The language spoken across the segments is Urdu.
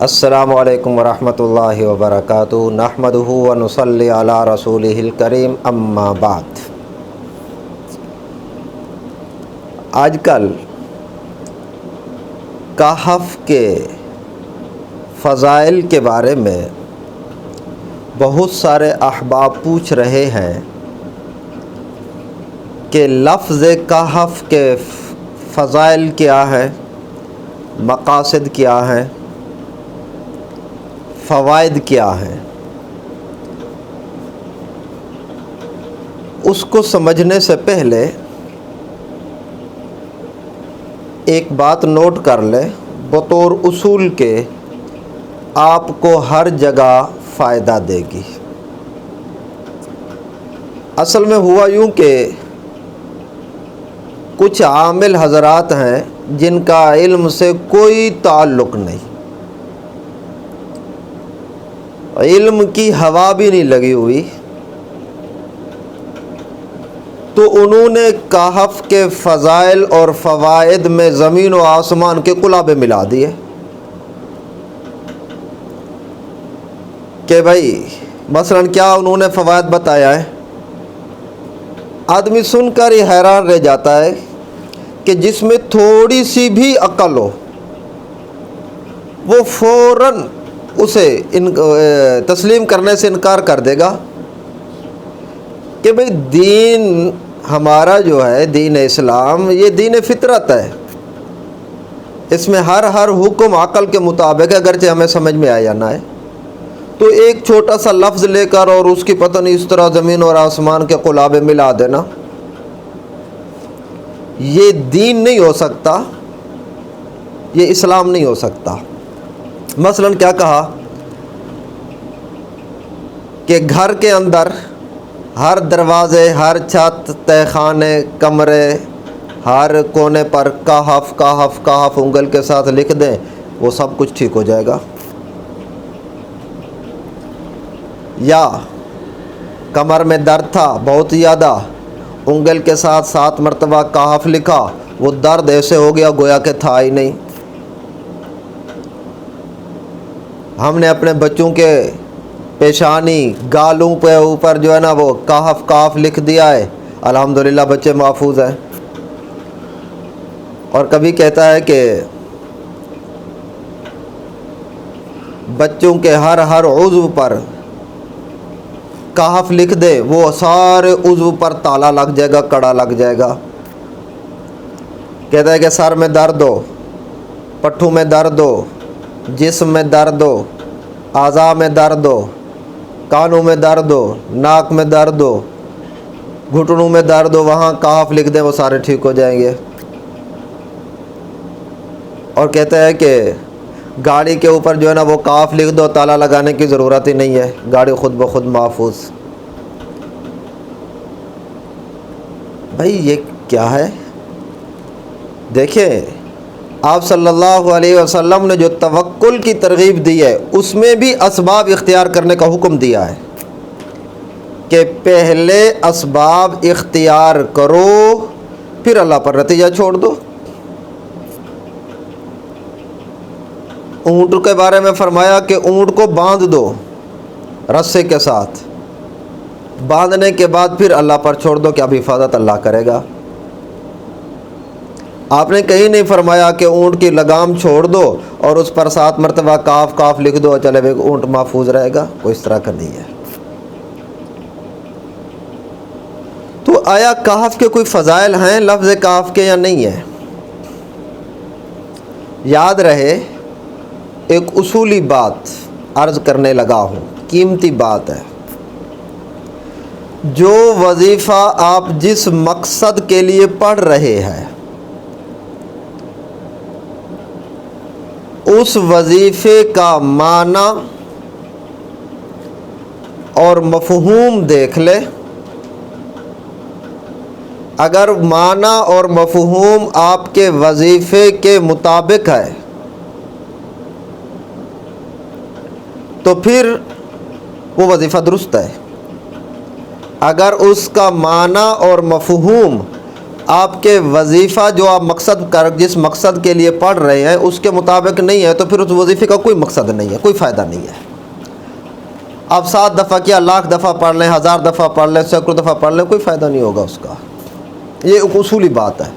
السلام علیکم ورحمۃ اللہ وبرکاتہ نحمدہ ونصلی علی رسولہ الکریم اما بعد۔ آج کل کہف کے فضائل کے بارے میں بہت سارے احباب پوچھ رہے ہیں کہ لفظ کہف کے فضائل کیا ہیں، مقاصد کیا ہیں، فوائد کیا ہیں۔ اس کو سمجھنے سے پہلے ایک بات نوٹ کر لیں، بطور اصول کے آپ کو ہر جگہ فائدہ دے گی۔ اصل میں ہوا یوں کہ کچھ عامل حضرات ہیں جن کا علم سے کوئی تعلق نہیں، علم کی ہوا بھی نہیں لگی ہوئی، تو انہوں نے کہف کے فضائل اور فوائد میں زمین و آسمان کے قلابے ملا دیے کہ بھائی مثلا کیا انہوں نے فوائد بتایا ہے۔ آدمی سن کر ہی حیران رہ جاتا ہے کہ جس میں تھوڑی سی بھی عقل ہو وہ فوراً اسے تسلیم کرنے سے انکار کر دے گا کہ بھئی دین ہمارا جو ہے دین اسلام، یہ دین فطرت ہے، اس میں ہر حکم عقل کے مطابق ہے، اگرچہ ہمیں سمجھ میں آیا نہ ہے۔ تو ایک چھوٹا سا لفظ لے کر اور اس کی پتہ نہیں اس طرح زمین اور آسمان کے قلابے ملا دینا، یہ دین نہیں ہو سکتا، یہ اسلام نہیں ہو سکتا۔ مثلا کیا کہا کہ گھر کے اندر ہر دروازے، ہر چھت، تہ خانے، کمرے، ہر کونے پر کہف کہف کہف انگل کے ساتھ لکھ دیں، وہ سب کچھ ٹھیک ہو جائے گا۔ یا کمر میں درد تھا بہت زیادہ، انگل کے ساتھ 7 مرتبہ کہف لکھا، وہ درد ایسے ہو گیا گویا کہ تھا ہی نہیں۔ ہم نے اپنے بچوں کے پیشانی، گالوں پہ اوپر جو ہے نا وہ کہف کہف لکھ دیا ہے، الحمدللہ بچے محفوظ ہیں۔ اور کبھی کہتا ہے کہ بچوں کے ہر عضو پر کہف لکھ دے، وہ سارے عضو پر تالا لگ جائے گا، کڑا لگ جائے گا۔ کہتا ہے کہ سر میں درد ہو، پٹھوں میں درد ہو، جسم میں درد ہو، اعضاء میں درد ہو، کانوں میں درد ہو، ناک میں درد ہو، گھٹنوں میں درد ہو، وہاں کہف لکھ دیں، وہ سارے ٹھیک ہو جائیں گے۔ اور کہتا ہے کہ گاڑی کے اوپر جو ہے نا وہ کہف لکھ دو، تالا لگانے کی ضرورت ہی نہیں ہے، گاڑی خود بخود محفوظ۔ بھائی یہ کیا ہے؟ دیکھیں آپ صلی اللہ علیہ وسلم نے جو توکل کی ترغیب دی ہے اس میں بھی اسباب اختیار کرنے کا حکم دیا ہے کہ پہلے اسباب اختیار کرو پھر اللہ پر نتیجہ چھوڑ دو۔ اونٹ کے بارے میں فرمایا کہ اونٹ کو باندھ دو رسے کے ساتھ، باندھنے کے بعد پھر اللہ پر چھوڑ دو کہ اب حفاظت اللہ کرے گا۔ آپ نے کہیں نہیں فرمایا کہ اونٹ کی لگام چھوڑ دو اور اس پر 7 مرتبہ کاف کاف لکھ دو، چلے بھائی اونٹ محفوظ رہے گا، کوئی اس طرح کا نہیں ہے۔ تو آیا کہف کے کوئی فضائل ہیں لفظ کہف کے یا نہیں ہے؟ یاد رہے ایک اصولی بات عرض کرنے لگا ہوں، قیمتی بات ہے۔ جو وظیفہ آپ جس مقصد کے لیے پڑھ رہے ہیں اس وظیفے کا معنی اور مفہوم دیکھ لے، اگر معنی اور مفہوم آپ کے وظیفے کے مطابق ہے تو پھر وہ وظیفہ درست ہے۔ اگر اس کا معنی اور مفہوم آپ کے وظیفہ جو آپ جس مقصد کے لیے پڑھ رہے ہیں اس کے مطابق نہیں ہے تو پھر اس وظیفے کا کوئی مقصد نہیں ہے، کوئی فائدہ نہیں ہے۔ آپ 7 دفعہ کیا، 1,00,000 دفعہ پڑھ لیں، 1000 دفعہ پڑھ لیں، سینکڑوں دفعہ پڑھ لیں، کوئی فائدہ نہیں ہوگا اس کا۔ یہ ایک اصولی بات ہے۔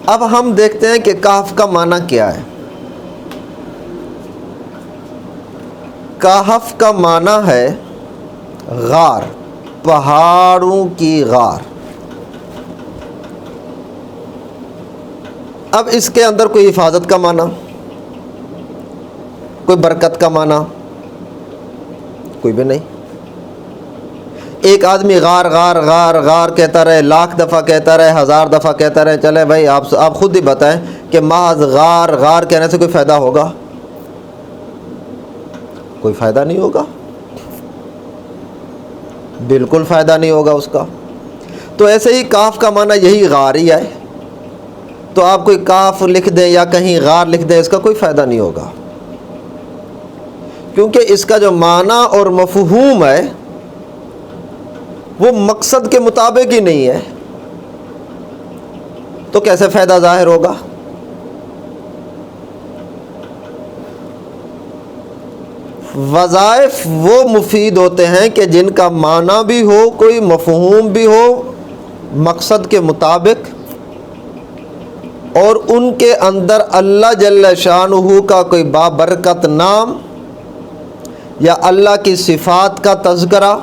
اب ہم دیکھتے ہیں کہ کہف کا معنی کیا ہے۔ کہف کا معنی ہے غار، پہاڑوں کی غار۔ اب اس کے اندر کوئی حفاظت کا معنی، کوئی برکت کا معنی کوئی بھی نہیں۔ ایک آدمی غار غار غار غار کہتا رہے، 1,00,000 دفعہ کہتا رہے، 1000 دفعہ کہتا رہے، چلے بھائی آپ خود ہی بتائیں کہ محض غار غار کہنے سے کوئی فائدہ ہوگا؟ کوئی فائدہ نہیں ہوگا، بالکل فائدہ نہیں ہوگا اس کا۔ تو ایسے ہی کاف کا معنی یہی غار ہی ہے، تو آپ کوئی کاف لکھ دیں یا کہیں غار لکھ دیں، اس کا کوئی فائدہ نہیں ہوگا، کیونکہ اس کا جو معنی اور مفہوم ہے وہ مقصد کے مطابق ہی نہیں ہے، تو کیسے فائدہ ظاہر ہوگا؟ وظائف وہ مفید ہوتے ہیں کہ جن کا معنی بھی ہو، کوئی مفہوم بھی ہو مقصد کے مطابق، اور ان کے اندر اللہ جل شانہ کا کوئی بابرکت نام یا اللہ کی صفات کا تذکرہ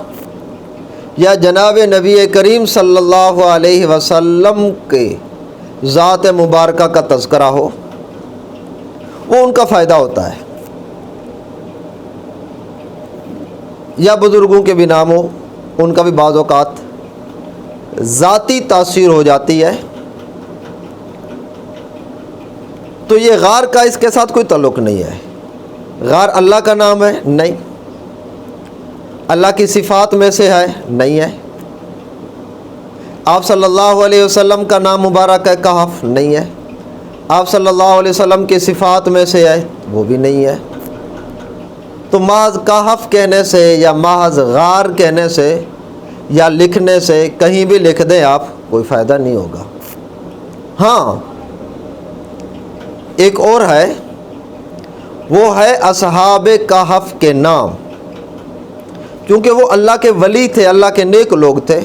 یا جناب نبی کریم صلی اللہ علیہ وسلم کے ذات مبارکہ کا تذکرہ ہو، وہ ان کا فائدہ ہوتا ہے۔ یا بزرگوں کے بھی نام ہو، ان کا بھی بعض اوقات ذاتی تاثیر ہو جاتی ہے۔ تو یہ غار کا اس کے ساتھ کوئی تعلق نہیں ہے۔ غار اللہ کا نام ہے؟ نہیں۔ اللہ کی صفات میں سے ہے؟ نہیں ہے۔ آپ صلی اللہ علیہ وسلم کا نام مبارک ہے کہف؟ نہیں ہے۔ آپ صلی اللہ علیہ وسلم کی صفات میں سے ہے؟ وہ بھی نہیں ہے۔ تو محض کہف کہنے سے یا محض غار کہنے سے یا لکھنے سے، کہیں بھی لکھ دیں آپ، کوئی فائدہ نہیں ہوگا۔ ہاں ایک اور ہے، وہ ہے اصحاب کہف کے نام، کیونکہ وہ اللہ کے ولی تھے، اللہ کے نیک لوگ تھے،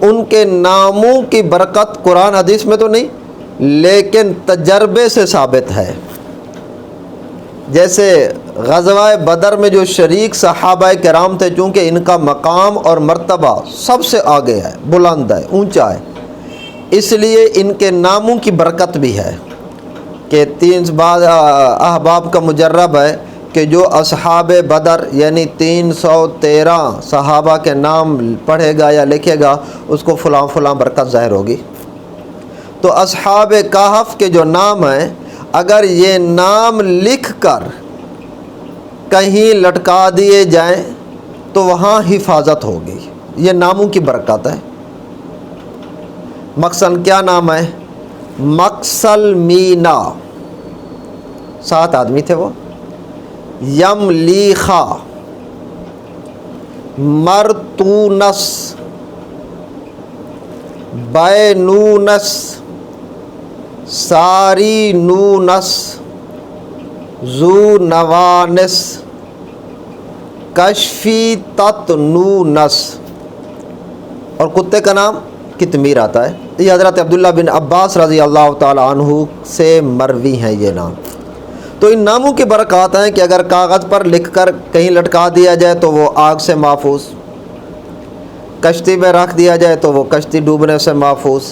ان کے ناموں کی برکت قرآن حدیث میں تو نہیں لیکن تجربے سے ثابت ہے۔ جیسے غزوہ بدر میں جو شریک صحابہ کرام تھے، چونکہ ان کا مقام اور مرتبہ سب سے آگے ہے، بلند ہے، اونچا ہے، اس لیے ان کے ناموں کی برکت بھی ہے کہ 3 بعض احباب کا مجرب ہے کہ جو اصحاب بدر یعنی 313 صحابہ کے نام پڑھے گا یا لکھے گا، اس کو فلاں فلاں برکت ظاہر ہوگی۔ تو اصحاب کہف کے جو نام ہیں، اگر یہ نام لکھ کر کہیں لٹکا دیے جائیں تو وہاں حفاظت ہوگی، یہ ناموں کی برکت ہے۔ مقصد کیا نام ہے؟ مقصل مینا، 7 آدمی تھے وہ۔ یملیخا، مرتونس، بینونس، ساری نونس، زو نوانس، کشفی تتنونس، اور کتے کا نام کتمیر آتا ہے۔ یہ حضرت عبداللہ بن عباس رضی اللہ تعالی عنہ سے مروی ہیں یہ نام۔ تو ان ناموں کی برکات ہیں کہ اگر کاغذ پر لکھ کر کہیں لٹکا دیا جائے تو وہ آگ سے محفوظ، کشتی میں رکھ دیا جائے تو وہ کشتی ڈوبنے سے محفوظ،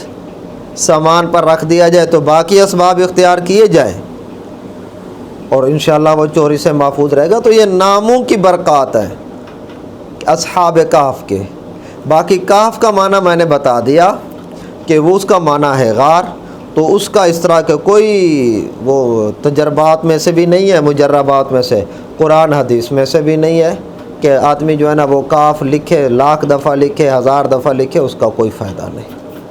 سامان پر رکھ دیا جائے تو باقی اسباب اختیار کیے جائیں اور انشاءاللہ وہ چوری سے محفوظ رہے گا۔ تو یہ ناموں کی برکات ہے اصحاب کہف کے۔ باقی کہف کا معنی میں نے بتا دیا کہ وہ اس کا معنی ہے غار، تو اس کا اس طرح کے کوئی وہ تجربات میں سے بھی نہیں ہے، مجربات میں سے، قرآن حدیث میں سے بھی نہیں ہے کہ آدمی جو ہے نا وہ کاف لکھے، 1,00,000 دفعہ لکھے، 1000 دفعہ لکھے، اس کا کوئی فائدہ نہیں۔